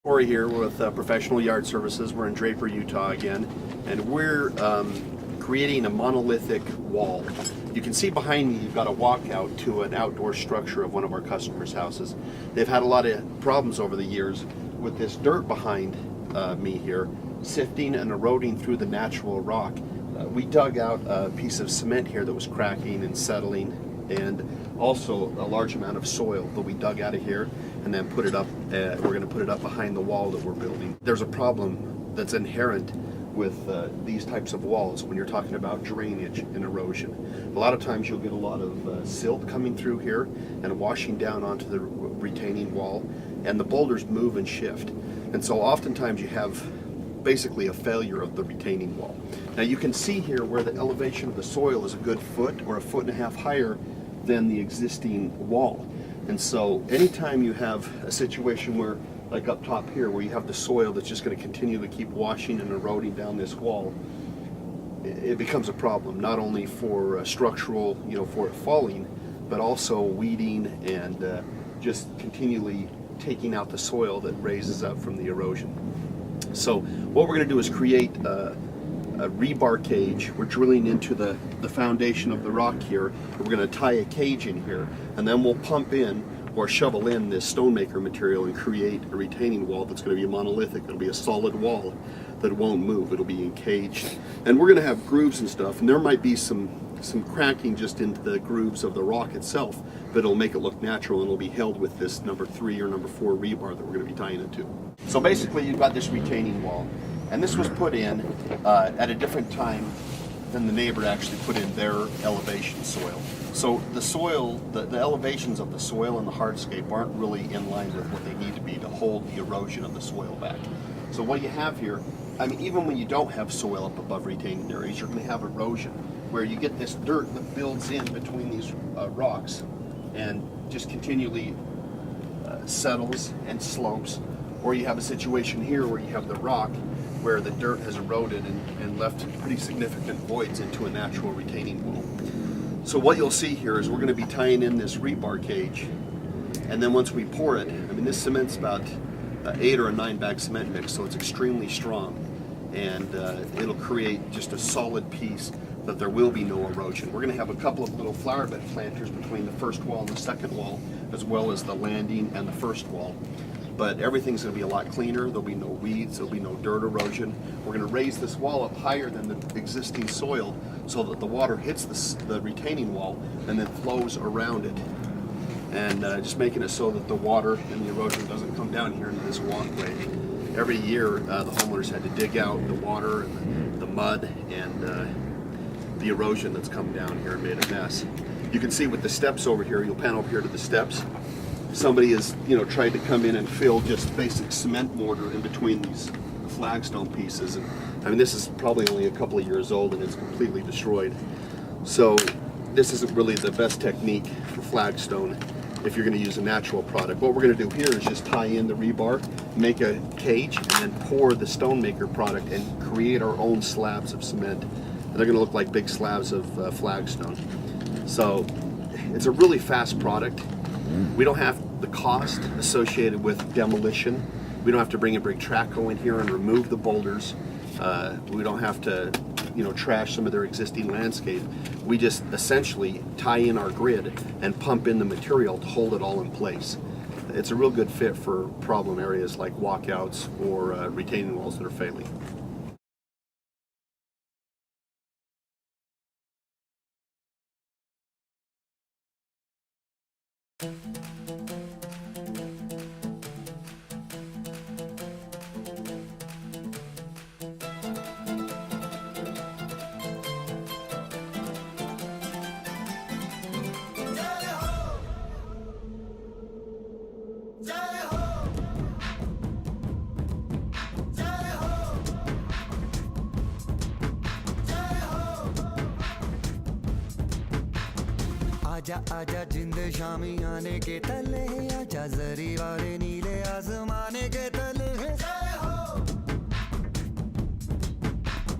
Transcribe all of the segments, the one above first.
Corey here with Professional Yard Services. We're in Draper, Utah again, and we're creating a monolithic wall. You can see behind me you've got a walkout to an outdoor structure of one of our customers' houses. They've had a lot of problems over the years with this dirt behind me here, sifting and eroding through the natural rock. We dug out a piece of cement here that was cracking and settling, and also a large amount of soil that we dug out of here and then put it up. We're going to put it up behind the wall that we're building. There's a problem that's inherent with these types of walls when you're talking about drainage and erosion. A lot of times you'll get a lot of silt coming through here and washing down onto the retaining wall, and the boulders move and shift. And so oftentimes you have basically a failure of the retaining wall. Now you can see here where the elevation of the soil is a good foot or a foot and a half higher than the existing wall. And so anytime you have a situation where, like up top here, where you have the soil that's just going to continue to keep washing and eroding down this wall, it becomes a problem, not only for structural, for it falling, but also weeding and just continually taking out the soil that raises up from the erosion. So what we're going to do is create a rebar cage. We're drilling into the foundation of the rock here. We're going to tie a cage in here, and then we'll pump in or shovel in this stonemaker material and create a retaining wall that's going to be monolithic. It'll be a solid wall that won't move. It'll be encaged, and we're going to have grooves and stuff, and there might be some cracking just into the grooves of the rock itself, but it'll make it look natural, and it'll be held with this number 3 or number 4 rebar that we're going to be tying it to. So basically you've got this retaining wall, and this was put in at a different time than the neighbor actually put in their elevation soil. So the soil, the elevations of the soil and the hardscape aren't really in line with what they need to be to hold the erosion of the soil back. So what you have here, I mean, even when you don't have soil up above retaining areas, you're going to have erosion, where you get this dirt that builds in between these rocks and just continually settles and slopes. Or you have a situation here where you have the rock where the dirt has eroded and left pretty significant voids into a natural retaining wall. So what you'll see here is we're going to be tying in this rebar cage, and then once we pour it, I mean, this cement's about 8 or 9 bag cement mix, so it's extremely strong, and it'll create just a solid piece that there will be no erosion. We're going to have a couple of little flower bed planters between the first wall and the second wall, as well as the landing and the first wall. But everything's going to be a lot cleaner. There'll be no weeds, there'll be no dirt erosion. We're going to raise this wall up higher than the existing soil so that the water hits the retaining wall and then flows around it. And just making it so that the water and the erosion doesn't come down here into this walkway. Every year the homeowners had to dig out the water and the mud and the erosion that's come down here and made a mess. You can see with the steps over here, you'll pan over here to the steps. Somebody has, tried to come in and fill just basic cement mortar in between these flagstone pieces, and I mean, this is probably only a couple of years old and it's completely destroyed. So this isn't really the best technique for flagstone if you're going to use a natural product. What we're going to do here is just tie in the rebar, make a cage, and then pour the stonemaker product and create our own slabs of cement. And they're going to look like big slabs of flagstone. So it's a really fast product. We don't have the cost associated with demolition. We don't have to bring a big trackhoe in here and remove the boulders. We don't have to, trash some of their existing landscape. We just essentially tie in our grid and pump in the material to hold it all in place. It's a real good fit for problem areas like walkouts or retaining walls that are failing. आजा आजा जिंद शामी आने के तले, आजा जरी वाले नीले आसमाने के तले। जय हो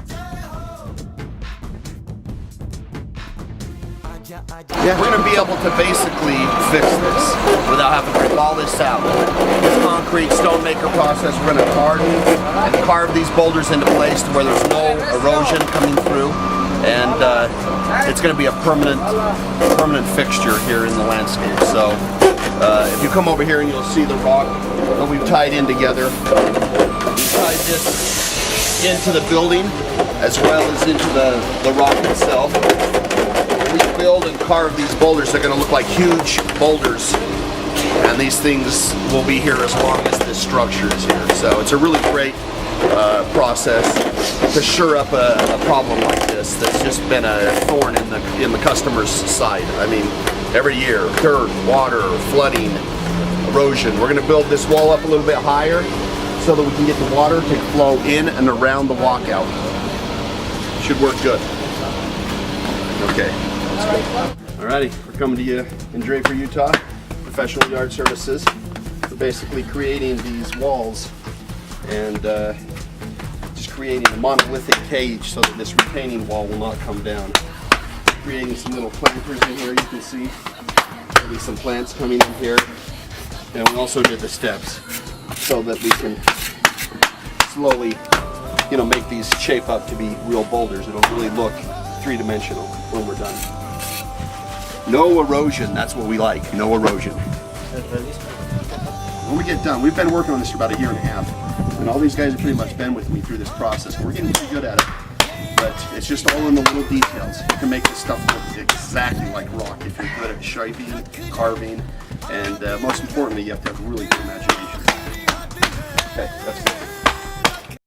जय हो। Yeah, we're going to be able to basically fix this without they'll have to rip all this out. This concrete stone maker process, we're going to harden and carve these boulders into place to where there's no erosion coming through, and it's going to be a permanent fixture here in the landscape. So if you come over here and you'll see the rock that we've tied in together. We've tied this into the building as well as into the rock itself. We build and carve these boulders. They're going to look like huge boulders, and these things will be here as long as this structure is here. So it's a really great process to shore up a problem like this that's just been a thorn in the customer's side. I mean, every year, dirt, water, flooding, erosion. We're going to build this wall up a little bit higher so that we can get the water to flow in and around the walkout. Should work good. Okay. Alrighty, we're coming to you in Draper, Utah. Professional Yard Services. We're basically creating these walls and just creating a monolithic cage so that this retaining wall will not come down. Creating some little planters in here, you can see. There'll be some plants coming in here. And we also did the steps so that we can slowly, make these shape up to be real boulders. It'll really look three-dimensional when we're done. No erosion, that's what we like, no erosion. When we get done, we've been working on this for about 1.5 years, and all these guys have pretty much been with me through this process. We're getting pretty good at it, but it's just all in the little details. You can make this stuff look exactly like rock if you're good at shaping, carving, and most importantly, you have to have a really good imagination. Okay, that's good.